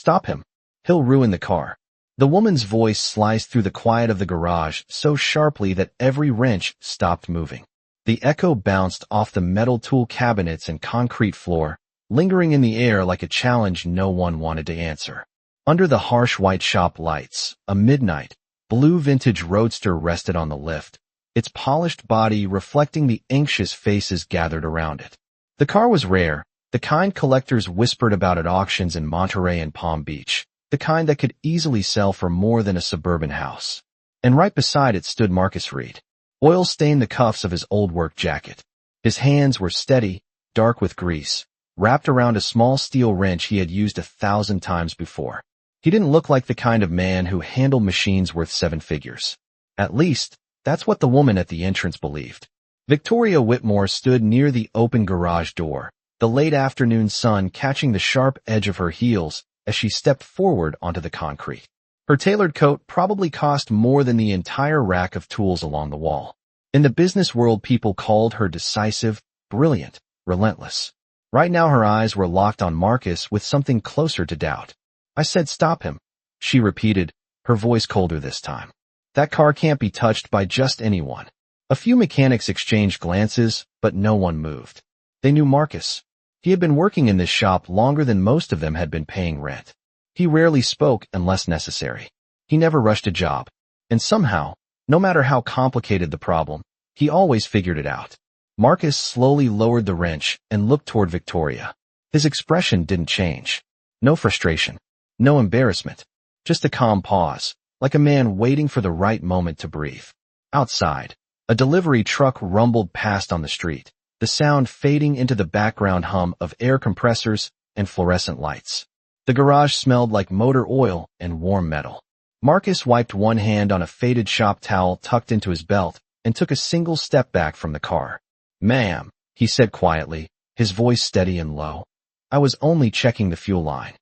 Stop him. He'll ruin the car. The woman's voice sliced through the quiet of the garage so sharply that every wrench stopped moving. The echo bounced off the metal tool cabinets and concrete floor, lingering in the air like a challenge no one wanted to answer. Under the harsh white shop lights, a midnight, blue vintage roadster rested on the lift, its polished body reflecting the anxious faces gathered around it. The car was rare, the kind collectors whispered about at auctions in Monterey and Palm Beach, the kind that could easily sell for more than a suburban house. And right beside it stood Marcus Reed. Oil stained the cuffs of his old work jacket. His hands were steady, dark with grease, wrapped around a small steel wrench he had used 1,000 times before. He didn't look like the kind of man who handled machines worth 7 figures. At least, that's what the woman at the entrance believed. Victoria Whitmore stood near the open garage door, the late afternoon sun catching the sharp edge of her heels as she stepped forward onto the concrete. Her tailored coat probably cost more than the entire rack of tools along the wall. In the business world, people called her decisive, brilliant, relentless. Right now her eyes were locked on Marcus with something closer to doubt. "I said stop him," she repeated, her voice colder this time. "That car can't be touched by just anyone." A few mechanics exchanged glances, but no one moved. They knew Marcus. He had been working in this shop longer than most of them had been paying rent. He rarely spoke unless necessary. He never rushed a job. And somehow, no matter how complicated the problem, he always figured it out. Marcus slowly lowered the wrench and looked toward Victoria. His expression didn't change. No frustration. No embarrassment. Just a calm pause, like a man waiting for the right moment to breathe. Outside, a delivery truck rumbled past on the street, the sound fading into the background hum of air compressors and fluorescent lights. The garage smelled like motor oil and warm metal. Marcus wiped one hand on a faded shop towel tucked into his belt and took a single step back from the car. "Ma'am," he said quietly, his voice steady and low. "I was only checking the fuel line."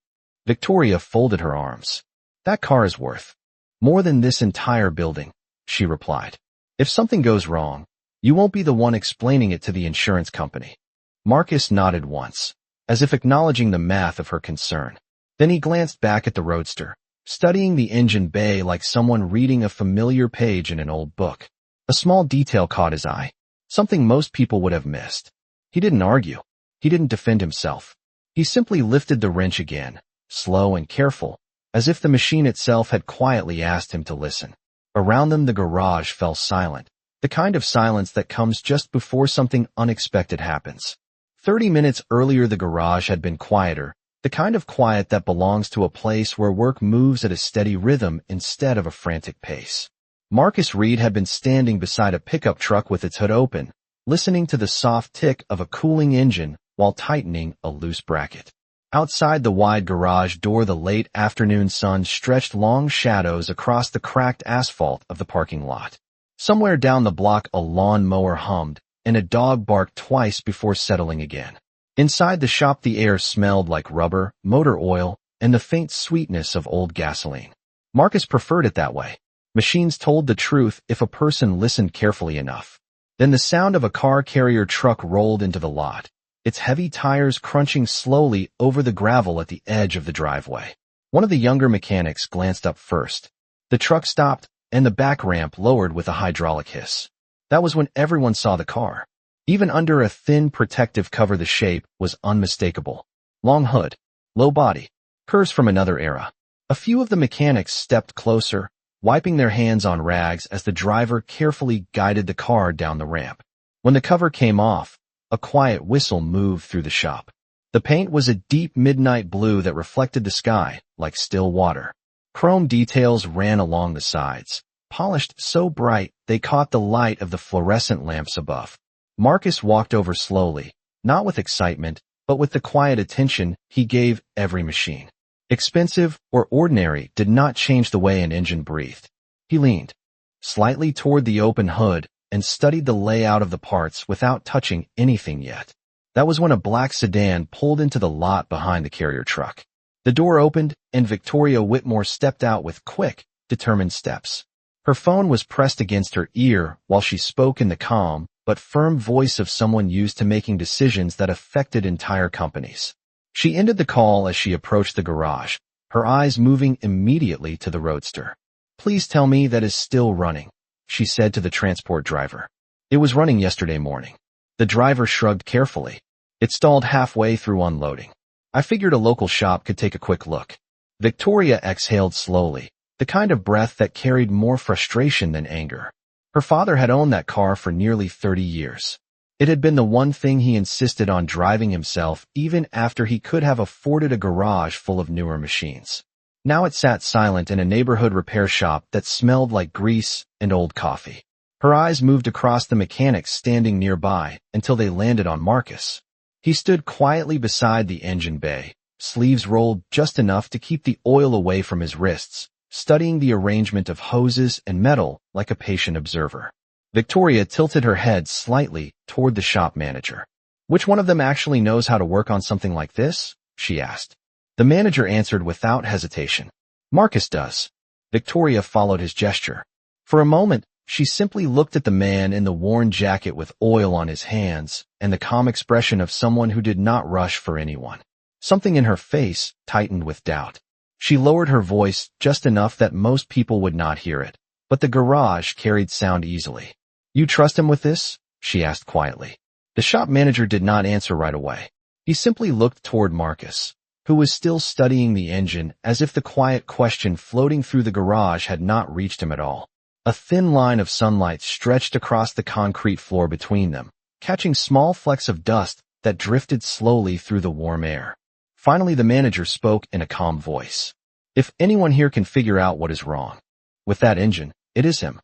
Victoria folded her arms. "That car is worth more than this entire building," she replied. "If something goes wrong, you won't be the one explaining it to the insurance company." Marcus nodded once, as if acknowledging the math of her concern. Then he glanced back at the roadster, studying the engine bay like someone reading a familiar page in an old book. A small detail caught his eye, something most people would have missed. He didn't argue. He didn't defend himself. He simply lifted the wrench again, slow and careful, as if the machine itself had quietly asked him to listen. Around them the garage fell silent, the kind of silence that comes just before something unexpected happens. 30 minutes earlier the garage had been quieter, the kind of quiet that belongs to a place where work moves at a steady rhythm instead of a frantic pace. Marcus Reed had been standing beside a pickup truck with its hood open, listening to the soft tick of a cooling engine while tightening a loose bracket. Outside the wide garage door the late afternoon sun stretched long shadows across the cracked asphalt of the parking lot. Somewhere down the block a lawn mower hummed, and a dog barked twice before settling again. Inside the shop the air smelled like rubber, motor oil, and the faint sweetness of old gasoline. Marcus preferred it that way. Machines told the truth if a person listened carefully enough. Then the sound of a car carrier truck rolled into the lot, its heavy tires crunching slowly over the gravel at the edge of the driveway. One of the younger mechanics glanced up first. The truck stopped, and the back ramp lowered with a hydraulic hiss. That was when everyone saw the car. Even under a thin protective cover the shape was unmistakable. Long hood, low body, curves from another era. A few of the mechanics stepped closer, wiping their hands on rags as the driver carefully guided the car down the ramp. When the cover came off, a quiet whistle moved through the shop. The paint was a deep midnight blue that reflected the sky like still water. Chrome details ran along the sides, polished so bright they caught the light of the fluorescent lamps above. Marcus walked over slowly, not with excitement, but with the quiet attention he gave every machine. Expensive or ordinary did not change the way an engine breathed. He leaned slightly toward the open hood and studied the layout of the parts without touching anything yet. That was when a black sedan pulled into the lot behind the carrier truck. The door opened, and Victoria Whitmore stepped out with quick, determined steps. Her phone was pressed against her ear while she spoke in the calm but firm voice of someone used to making decisions that affected entire companies. She ended the call as she approached the garage, her eyes moving immediately to the roadster. "Please tell me that is still running," she said to the transport driver. "It was running yesterday morning." The driver shrugged carefully. "It stalled halfway through unloading. I figured a local shop could take a quick look." Victoria exhaled slowly, the kind of breath that carried more frustration than anger. Her father had owned that car for nearly 30 years. It had been the one thing he insisted on driving himself even after he could have afforded a garage full of newer machines. Now it sat silent in a neighborhood repair shop that smelled like grease and old coffee. Her eyes moved across the mechanics standing nearby until they landed on Marcus. He stood quietly beside the engine bay, sleeves rolled just enough to keep the oil away from his wrists, studying the arrangement of hoses and metal like a patient observer. Victoria tilted her head slightly toward the shop manager. "Which one of them actually knows how to work on something like this?" she asked. The manager answered without hesitation. "Marcus does." Victoria followed his gesture. For a moment, she simply looked at the man in the worn jacket with oil on his hands and the calm expression of someone who did not rush for anyone. Something in her face tightened with doubt. She lowered her voice just enough that most people would not hear it, but the garage carried sound easily. "You trust him with this?" she asked quietly. The shop manager did not answer right away. He simply looked toward Marcus, who was still studying the engine as if the quiet question floating through the garage had not reached him at all. A thin line of sunlight stretched across the concrete floor between them, catching small flecks of dust that drifted slowly through the warm air. Finally, the manager spoke in a calm voice. "If anyone here can figure out what is wrong with that engine, it is him."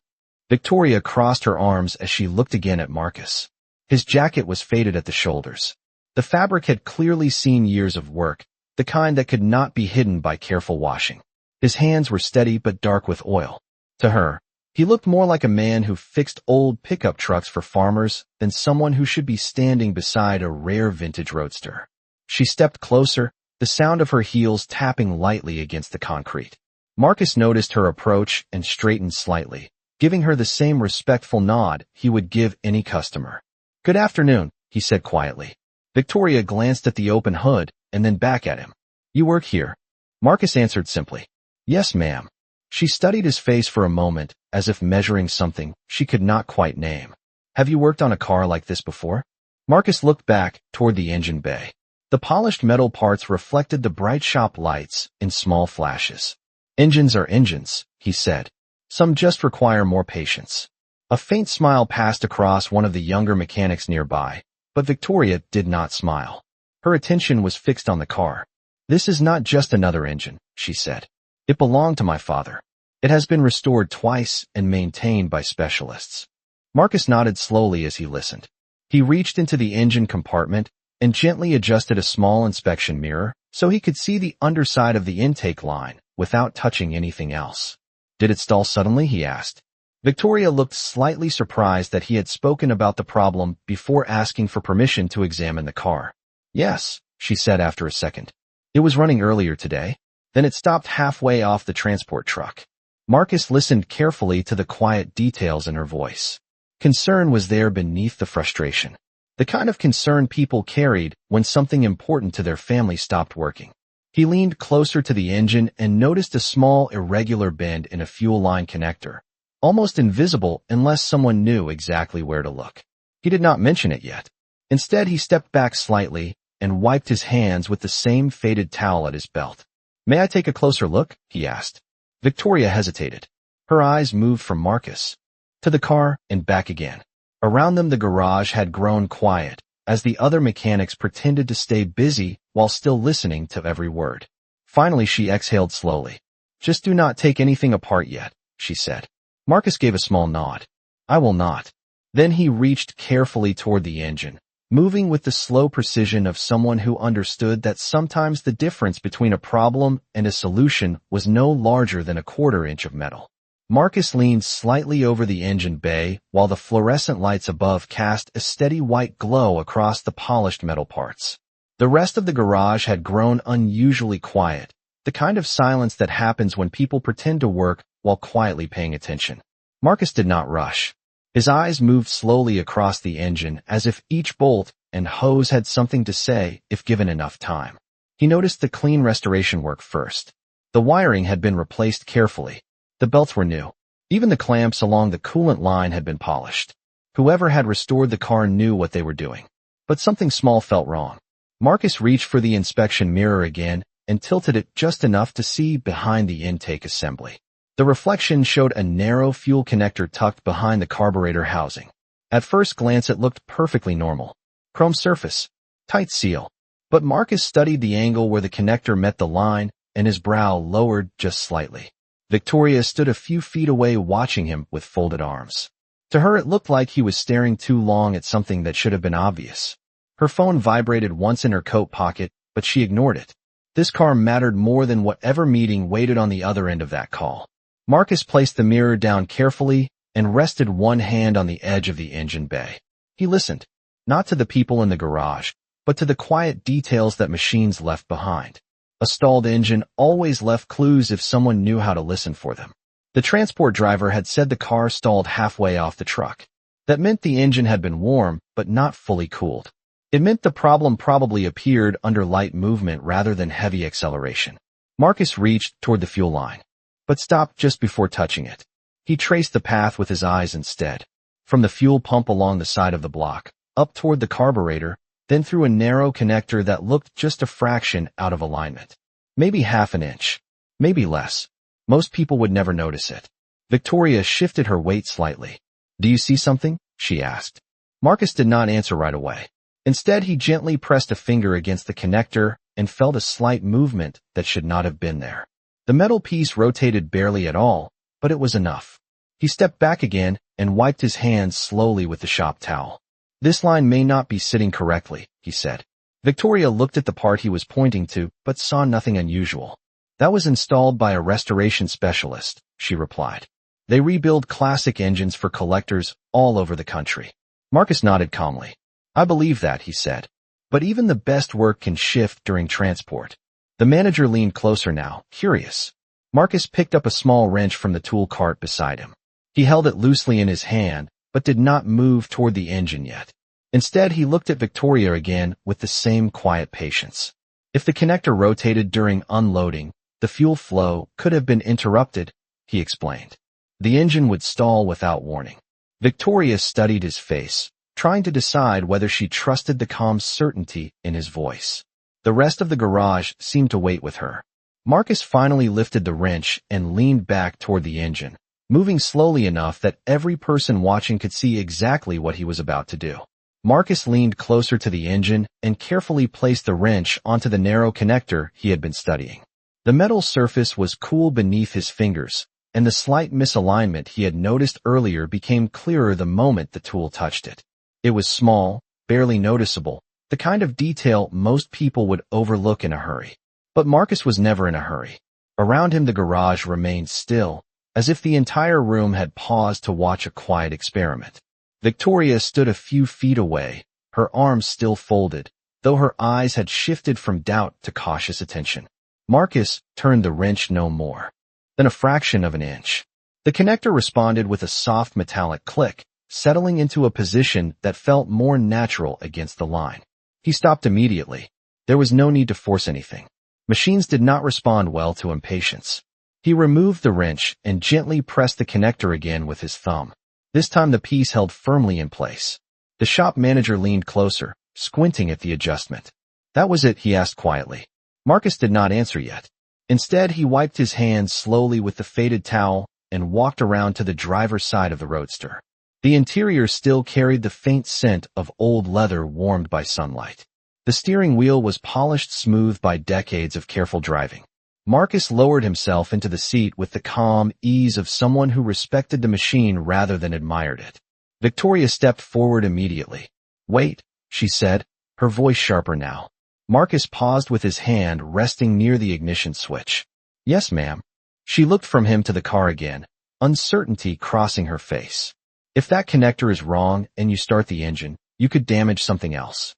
Victoria crossed her arms as she looked again at Marcus. His jacket was faded at the shoulders. The fabric had clearly seen years of work, the kind that could not be hidden by careful washing. His hands were steady but dark with oil. To her, he looked more like a man who fixed old pickup trucks for farmers than someone who should be standing beside a rare vintage roadster. She stepped closer, the sound of her heels tapping lightly against the concrete. Marcus noticed her approach and straightened slightly, giving her the same respectful nod he would give any customer. "Good afternoon," he said quietly. Victoria glanced at the open hood and then back at him. "You work here?" Marcus answered simply. "Yes, ma'am." She studied his face for a moment, as if measuring something she could not quite name. "Have you worked on a car like this before?" Marcus looked back toward the engine bay. The polished metal parts reflected the bright shop lights in small flashes. "Engines are engines," he said. "Some just require more patience." A faint smile passed across one of the younger mechanics nearby, but Victoria did not smile. Her attention was fixed on the car. "This is not just another engine," she said. "It belonged to my father. It has been restored twice and maintained by specialists." Marcus nodded slowly as he listened. He reached into the engine compartment and gently adjusted a small inspection mirror so he could see the underside of the intake line without touching anything else. "Did it stall suddenly?" he asked. Victoria looked slightly surprised that he had spoken about the problem before asking for permission to examine the car. "Yes," she said after a second. "It was running earlier today. Then it stopped halfway off the transport truck." Marcus listened carefully to the quiet details in her voice. Concern was there beneath the frustration. The kind of concern people carried when something important to their family stopped working. He leaned closer to the engine and noticed a small, irregular bend in a fuel line connector, almost invisible unless someone knew exactly where to look. He did not mention it yet. Instead, he stepped back slightly and wiped his hands with the same faded towel at his belt. "May I take a closer look?" he asked. Victoria hesitated. Her eyes moved from Marcus to the car and back again. Around them, the garage had grown quiet, as the other mechanics pretended to stay busy while still listening to every word. Finally, she exhaled slowly. "Just do not take anything apart yet," she said. Marcus gave a small nod. "I will not." Then he reached carefully toward the engine, moving with the slow precision of someone who understood that sometimes the difference between a problem and a solution was no larger than a quarter-inch of metal. Marcus leaned slightly over the engine bay while the fluorescent lights above cast a steady white glow across the polished metal parts. The rest of the garage had grown unusually quiet, the kind of silence that happens when people pretend to work while quietly paying attention. Marcus did not rush. His eyes moved slowly across the engine as if each bolt and hose had something to say if given enough time. He noticed the clean restoration work first. The wiring had been replaced carefully. The belts were new. Even the clamps along the coolant line had been polished. Whoever had restored the car knew what they were doing. But something small felt wrong. Marcus reached for the inspection mirror again and tilted it just enough to see behind the intake assembly. The reflection showed a narrow fuel connector tucked behind the carburetor housing. At first glance it looked perfectly normal. Chrome surface. Tight seal. But Marcus studied the angle where the connector met the line, and his brow lowered just slightly. Victoria stood a few feet away watching him with folded arms. To her it looked like he was staring too long at something that should have been obvious. Her phone vibrated once in her coat pocket, but she ignored it. This car mattered more than whatever meeting waited on the other end of that call. Marcus placed the mirror down carefully and rested one hand on the edge of the engine bay. He listened, not to the people in the garage, but to the quiet details that machines left behind. A stalled engine always left clues if someone knew how to listen for them. The transport driver had said the car stalled halfway off the truck. That meant the engine had been warm, but not fully cooled. It meant the problem probably appeared under light movement rather than heavy acceleration. Marcus reached toward the fuel line, but stopped just before touching it. He traced the path with his eyes instead, from the fuel pump along the side of the block, up toward the carburetor, then through a narrow connector that looked just a fraction out of alignment. Maybe half an inch. Maybe less. Most people would never notice it. Victoria shifted her weight slightly. "Do you see something?" she asked. Marcus did not answer right away. Instead, he gently pressed a finger against the connector and felt a slight movement that should not have been there. The metal piece rotated barely at all, but it was enough. He stepped back again and wiped his hands slowly with the shop towel. "This line may not be sitting correctly," he said. Victoria looked at the part he was pointing to, but saw nothing unusual. "That was installed by a restoration specialist," she replied. "They rebuild classic engines for collectors all over the country." Marcus nodded calmly. "I believe that," he said. "But even the best work can shift during transport." The manager leaned closer now, curious. Marcus picked up a small wrench from the tool cart beside him. He held it loosely in his hand, but did not move toward the engine yet. Instead, he looked at Victoria again with the same quiet patience. If the connector rotated during unloading, the fuel flow could have been interrupted, he explained. The engine would stall without warning. Victoria studied his face, trying to decide whether she trusted the calm certainty in his voice. The rest of the garage seemed to wait with her. Marcus finally lifted the wrench and leaned back toward the engine, moving slowly enough that every person watching could see exactly what he was about to do. Marcus leaned closer to the engine and carefully placed the wrench onto the narrow connector he had been studying. The metal surface was cool beneath his fingers, and the slight misalignment he had noticed earlier became clearer the moment the tool touched it. It was small, barely noticeable, the kind of detail most people would overlook in a hurry. But Marcus was never in a hurry. Around him the garage remained still, as if the entire room had paused to watch a quiet experiment. Victoria stood a few feet away, her arms still folded, though her eyes had shifted from doubt to cautious attention. Marcus turned the wrench no more than a fraction of an inch. The connector responded with a soft metallic click, settling into a position that felt more natural against the line. He stopped immediately. There was no need to force anything. Machines did not respond well to impatience. He removed the wrench and gently pressed the connector again with his thumb. This time the piece held firmly in place. The shop manager leaned closer, squinting at the adjustment. "That was it?" he asked quietly. Marcus did not answer yet. Instead, he wiped his hands slowly with the faded towel and walked around to the driver's side of the roadster. The interior still carried the faint scent of old leather warmed by sunlight. The steering wheel was polished smooth by decades of careful driving. Marcus lowered himself into the seat with the calm ease of someone who respected the machine rather than admired it. Victoria stepped forward immediately. "Wait," she said, her voice sharper now. Marcus paused with his hand resting near the ignition switch. "Yes, ma'am." She looked from him to the car again, uncertainty crossing her face. "If that connector is wrong and you start the engine, you could damage something else."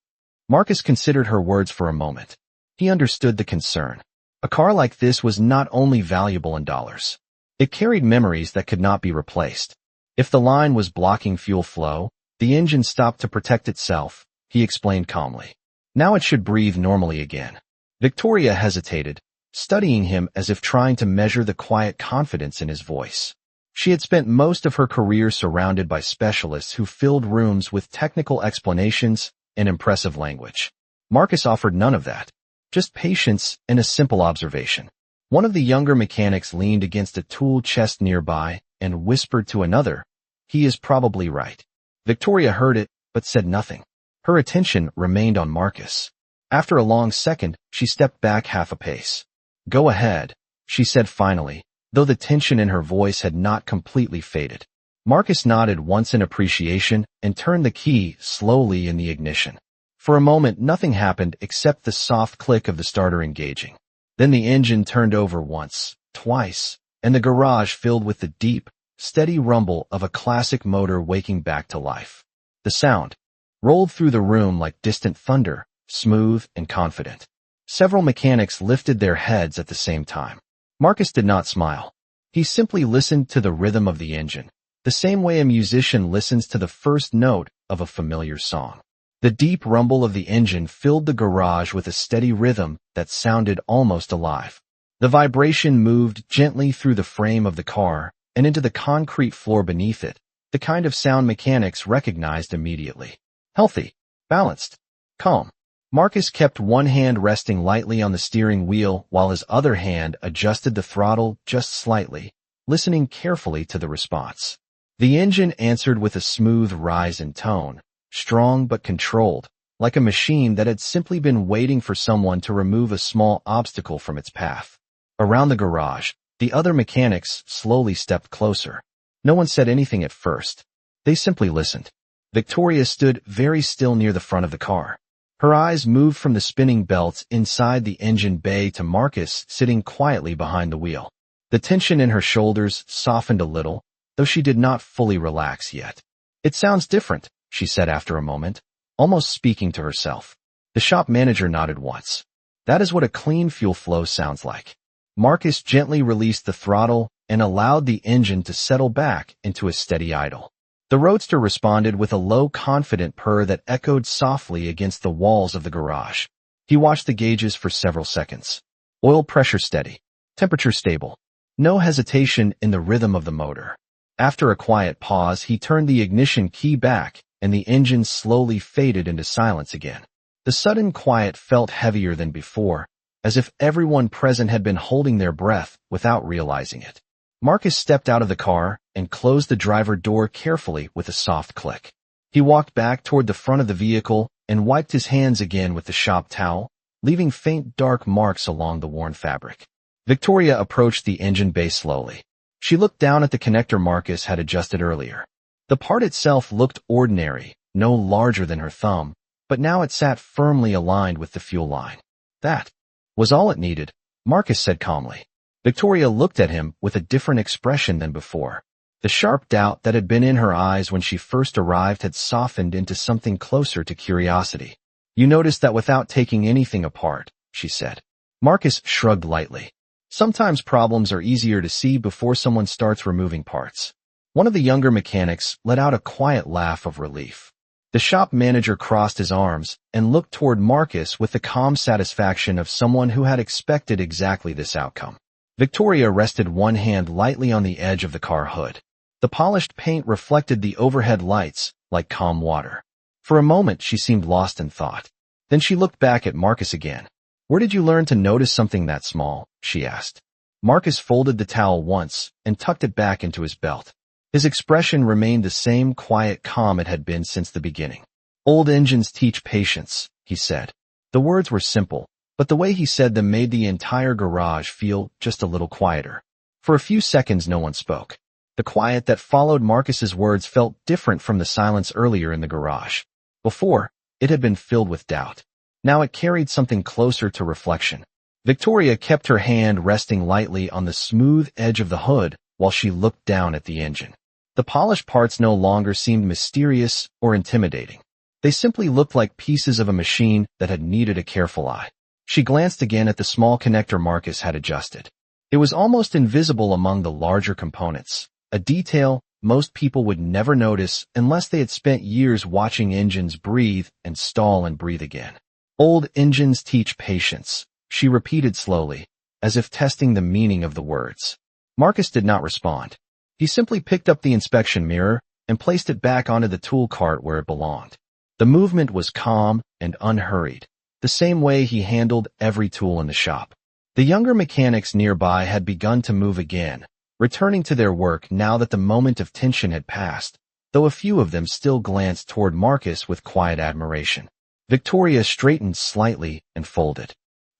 Marcus considered her words for a moment. He understood the concern. A car like this was not only valuable in dollars. It carried memories that could not be replaced. If the line was blocking fuel flow, the engine stopped to protect itself, he explained calmly. Now it should breathe normally again. Victoria hesitated, studying him as if trying to measure the quiet confidence in his voice. She had spent most of her career surrounded by specialists who filled rooms with technical explanations and impressive language. Marcus offered none of that, just patience and a simple observation. One of the younger mechanics leaned against a tool chest nearby and whispered to another, "He is probably right." Victoria heard it, but said nothing. Her attention remained on Marcus. After a long second, she stepped back half a pace. "Go ahead," she said finally, though the tension in her voice had not completely faded. Marcus nodded once in appreciation and turned the key slowly in the ignition. For a moment, nothing happened except the soft click of the starter engaging. Then the engine turned over once, twice, and the garage filled with the deep, steady rumble of a classic motor waking back to life. The sound rolled through the room like distant thunder, smooth and confident. Several mechanics lifted their heads at the same time. Marcus did not smile. He simply listened to the rhythm of the engine, the same way a musician listens to the first note of a familiar song. The deep rumble of the engine filled the garage with a steady rhythm that sounded almost alive. The vibration moved gently through the frame of the car and into the concrete floor beneath it, the kind of sound mechanics recognized immediately. Healthy, balanced, calm. Marcus kept one hand resting lightly on the steering wheel while his other hand adjusted the throttle just slightly, listening carefully to the response. The engine answered with a smooth rise in tone, strong but controlled, like a machine that had simply been waiting for someone to remove a small obstacle from its path. Around the garage, the other mechanics slowly stepped closer. No one said anything at first. They simply listened. Victoria stood very still near the front of the car. Her eyes moved from the spinning belts inside the engine bay to Marcus sitting quietly behind the wheel. The tension in her shoulders softened a little, though she did not fully relax yet. "It sounds different," she said after a moment, almost speaking to herself. The shop manager nodded once. "That is what a clean fuel flow sounds like." Marcus gently released the throttle and allowed the engine to settle back into a steady idle. The roadster responded with a low, confident purr that echoed softly against the walls of the garage. He watched the gauges for several seconds. Oil pressure steady, temperature stable. No hesitation in the rhythm of the motor. After a quiet pause, he turned the ignition key back, and the engine slowly faded into silence again. The sudden quiet felt heavier than before, as if everyone present had been holding their breath without realizing it. Marcus stepped out of the car and closed the driver door carefully with a soft click. He walked back toward the front of the vehicle and wiped his hands again with the shop towel, leaving faint dark marks along the worn fabric. Victoria approached the engine bay slowly. She looked down at the connector Marcus had adjusted earlier. The part itself looked ordinary, no larger than her thumb, but now it sat firmly aligned with the fuel line. "That was all it needed," Marcus said calmly. Victoria looked at him with a different expression than before. The sharp doubt that had been in her eyes when she first arrived had softened into something closer to curiosity. "You noticed that without taking anything apart," she said. Marcus shrugged lightly. Sometimes problems are easier to see before someone starts removing parts. One of the younger mechanics let out a quiet laugh of relief. The shop manager crossed his arms and looked toward Marcus with the calm satisfaction of someone who had expected exactly this outcome. Victoria rested one hand lightly on the edge of the car hood. The polished paint reflected the overhead lights like calm water. For a moment, she seemed lost in thought. Then she looked back at Marcus again. "Where did you learn to notice something that small?" she asked. Marcus folded the towel once and tucked it back into his belt. His expression remained the same quiet calm it had been since the beginning. "Old engines teach patience," he said. The words were simple, but the way he said them made the entire garage feel just a little quieter. For a few seconds no one spoke. The quiet that followed Marcus's words felt different from the silence earlier in the garage. Before, it had been filled with doubt. Now it carried something closer to reflection. Victoria kept her hand resting lightly on the smooth edge of the hood while she looked down at the engine. The polished parts no longer seemed mysterious or intimidating. They simply looked like pieces of a machine that had needed a careful eye. She glanced again at the small connector Marcus had adjusted. It was almost invisible among the larger components, a detail most people would never notice unless they had spent years watching engines breathe and stall and breathe again. "Old engines teach patience," she repeated slowly, as if testing the meaning of the words. Marcus did not respond. He simply picked up the inspection mirror and placed it back onto the tool cart where it belonged. The movement was calm and unhurried, the same way he handled every tool in the shop. The younger mechanics nearby had begun to move again, returning to their work now that the moment of tension had passed, though a few of them still glanced toward Marcus with quiet admiration. Victoria straightened slightly and folded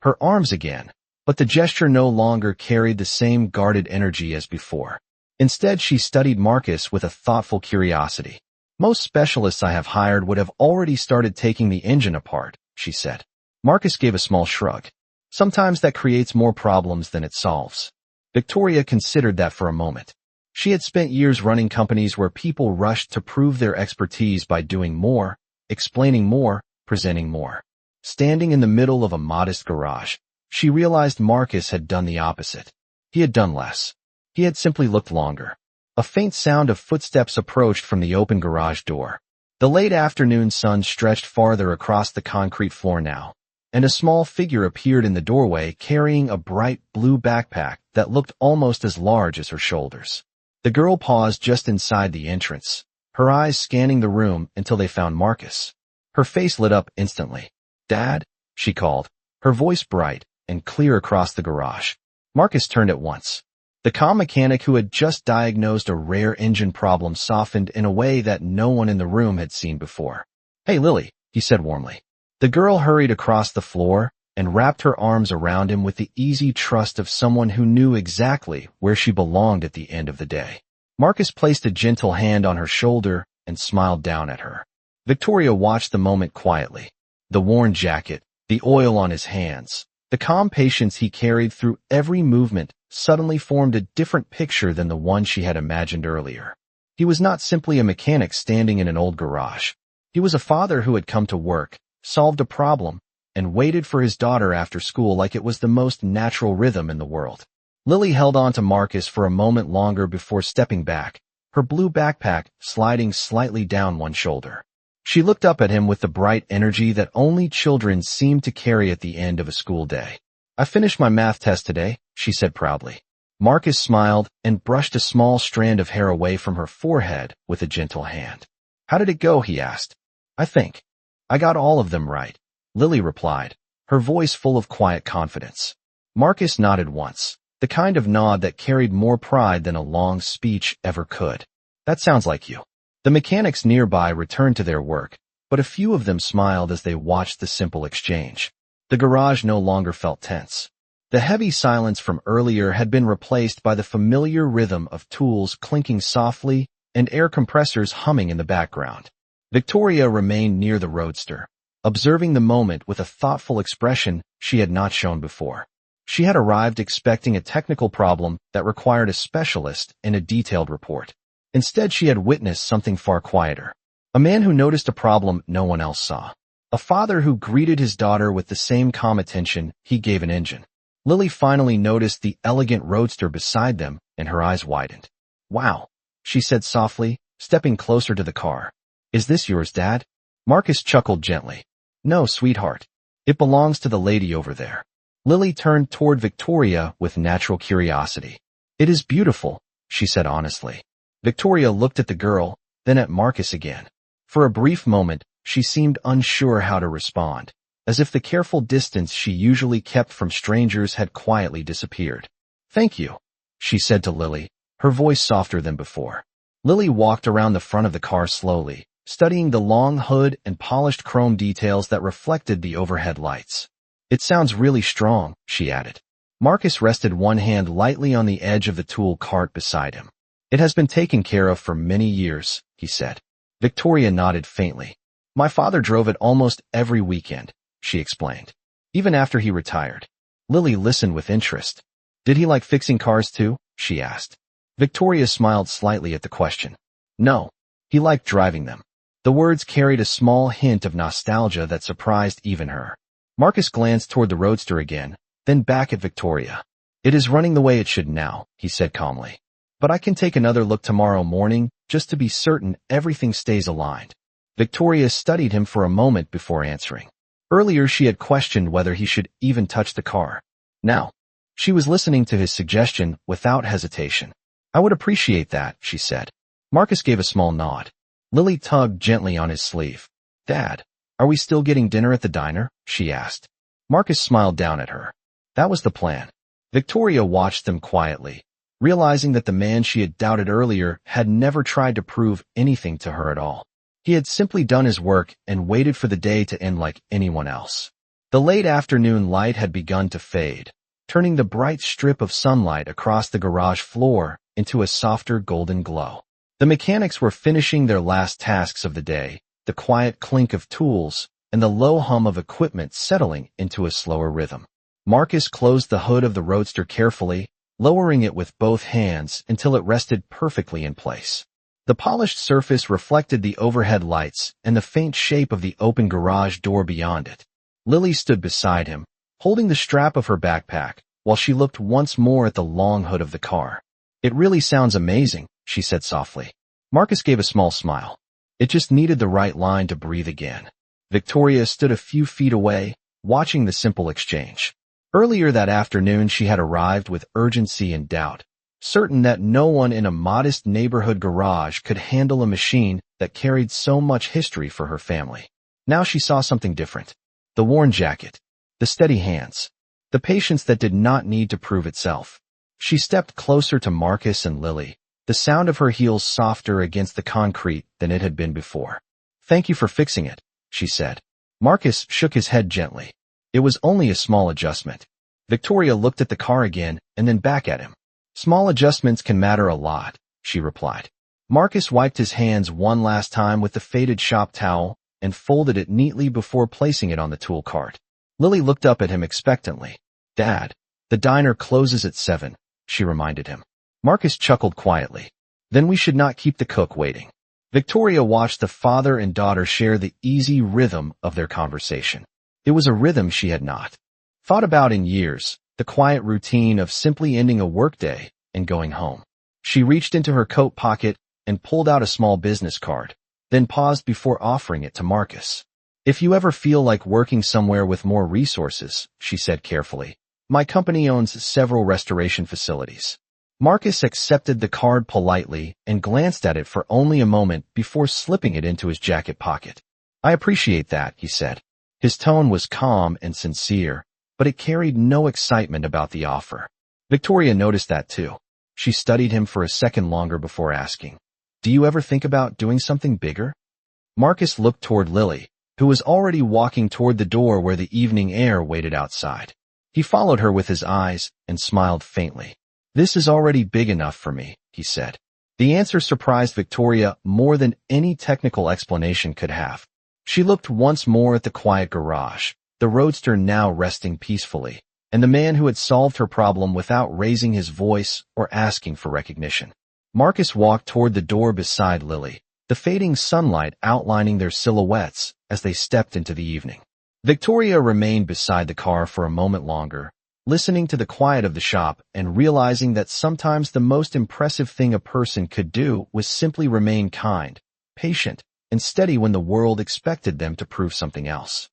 her arms again, but the gesture no longer carried the same guarded energy as before. Instead, she studied Marcus with a thoughtful curiosity. Most specialists I have hired would have already started taking the engine apart, she said. Marcus gave a small shrug. Sometimes that creates more problems than it solves. Victoria considered that for a moment. She had spent years running companies where people rushed to prove their expertise by doing more, explaining more, presenting more. Standing in the middle of a modest garage, she realized Marcus had done the opposite. He had done less. He had simply looked longer. A faint sound of footsteps approached from the open garage door. The late afternoon sun stretched farther across the concrete floor now, and a small figure appeared in the doorway carrying a bright blue backpack that looked almost as large as her shoulders. The girl paused just inside the entrance, her eyes scanning the room until they found Marcus. Her face lit up instantly. "Dad?" she called, her voice bright and clear across the garage. Marcus turned at once. The calm mechanic who had just diagnosed a rare engine problem softened in a way that no one in the room had seen before. "Hey, Lily," he said warmly. The girl hurried across the floor and wrapped her arms around him with the easy trust of someone who knew exactly where she belonged at the end of the day. Marcus placed a gentle hand on her shoulder and smiled down at her. Victoria watched the moment quietly. The worn jacket, the oil on his hands, the calm patience he carried through every movement suddenly formed a different picture than the one she had imagined earlier. He was not simply a mechanic standing in an old garage. He was a father who had come to work, solved a problem, and waited for his daughter after school like it was the most natural rhythm in the world. Lily held on to Marcus for a moment longer before stepping back, her blue backpack sliding slightly down one shoulder. She looked up at him with the bright energy that only children seem to carry at the end of a school day. "I finished my math test today," she said proudly. Marcus smiled and brushed a small strand of hair away from her forehead with a gentle hand. "How did it go?" he asked. "I think I got all of them right," Lily replied, her voice full of quiet confidence. Marcus nodded once, the kind of nod that carried more pride than a long speech ever could. "That sounds like you." The mechanics nearby returned to their work, but a few of them smiled as they watched the simple exchange. The garage no longer felt tense. The heavy silence from earlier had been replaced by the familiar rhythm of tools clinking softly and air compressors humming in the background. Victoria remained near the roadster, observing the moment with a thoughtful expression she had not shown before. She had arrived expecting a technical problem that required a specialist and a detailed report. Instead, she had witnessed something far quieter. A man who noticed a problem no one else saw. A father who greeted his daughter with the same calm attention he gave an engine. Lily finally noticed the elegant roadster beside them, and her eyes widened. "Wow," she said softly, stepping closer to the car. "Is this yours, Dad?" Marcus chuckled gently. "No, sweetheart. It belongs to the lady over there." Lily turned toward Victoria with natural curiosity. "It is beautiful," she said honestly. Victoria looked at the girl, then at Marcus again. For a brief moment, she seemed unsure how to respond, as if the careful distance she usually kept from strangers had quietly disappeared. "Thank you," she said to Lily, her voice softer than before. Lily walked around the front of the car slowly, studying the long hood and polished chrome details that reflected the overhead lights. "It sounds really strong," she added. Marcus rested one hand lightly on the edge of the tool cart beside him. "It has been taken care of for many years," he said. Victoria nodded faintly. "My father drove it almost every weekend," she explained, "even after he retired." Lily listened with interest. "Did he like fixing cars too?" she asked. Victoria smiled slightly at the question. "No, he liked driving them." The words carried a small hint of nostalgia that surprised even her. Marcus glanced toward the roadster again, then back at Victoria. "It is running the way it should now," he said calmly. "But I can take another look tomorrow morning just to be certain everything stays aligned." Victoria studied him for a moment before answering. Earlier she had questioned whether he should even touch the car. Now, She was listening to his suggestion without hesitation. I would appreciate that, she said. Marcus gave a small nod. Lily tugged gently on his sleeve. Dad, are we still getting dinner at the diner? She asked. Marcus smiled down at her. That was the plan. Victoria watched them quietly, realizing that the man she had doubted earlier had never tried to prove anything to her at all. He had simply done his work and waited for the day to end like anyone else. The late afternoon light had begun to fade, turning the bright strip of sunlight across the garage floor into a softer golden glow. The mechanics were finishing their last tasks of the day, the quiet clink of tools and the low hum of equipment settling into a slower rhythm. Marcus closed the hood of the roadster carefully, lowering it with both hands until it rested perfectly in place. The polished surface reflected the overhead lights and the faint shape of the open garage door beyond it. Lily stood beside him, holding the strap of her backpack, while she looked once more at the long hood of the car. It really sounds amazing, she said softly. Marcus gave a small smile. It just needed the right line to breathe again. Victoria stood a few feet away, watching the simple exchange. Earlier that afternoon she had arrived with urgency and doubt, certain that no one in a modest neighborhood garage could handle a machine that carried so much history for her family. Now she saw something different. The worn jacket, the steady hands, the patience that did not need to prove itself. She stepped closer to Marcus and Lily, the sound of her heels softer against the concrete than it had been before. Thank you for fixing it, she said. Marcus shook his head gently. It was only a small adjustment. Victoria looked at the car again and then back at him. Small adjustments can matter a lot, she replied. Marcus wiped his hands one last time with the faded shop towel and folded it neatly before placing it on the tool cart. Lily looked up at him expectantly. Dad, the diner closes at 7, she reminded him. Marcus chuckled quietly. Then we should not keep the cook waiting. Victoria watched the father and daughter share the easy rhythm of their conversation. It was a rhythm she had not thought about in years, the quiet routine of simply ending a workday and going home. She reached into her coat pocket and pulled out a small business card, then paused before offering it to Marcus. If you ever feel like working somewhere with more resources, she said carefully, my company owns several restoration facilities. Marcus accepted the card politely and glanced at it for only a moment before slipping it into his jacket pocket. I appreciate that, he said. His tone was calm and sincere, but it carried no excitement about the offer. Victoria noticed that too. She studied him for a second longer before asking, do you ever think about doing something bigger? Marcus looked toward Lily, who was already walking toward the door where the evening air waited outside. He followed her with his eyes and smiled faintly. This is already big enough for me, he said. The answer surprised Victoria more than any technical explanation could have. She looked once more at the quiet garage, the roadster now resting peacefully, and the man who had solved her problem without raising his voice or asking for recognition. Marcus walked toward the door beside Lily, the fading sunlight outlining their silhouettes as they stepped into the evening. Victoria remained beside the car for a moment longer, listening to the quiet of the shop and realizing that sometimes the most impressive thing a person could do was simply remain kind, patient, and steady when the world expected them to prove something else.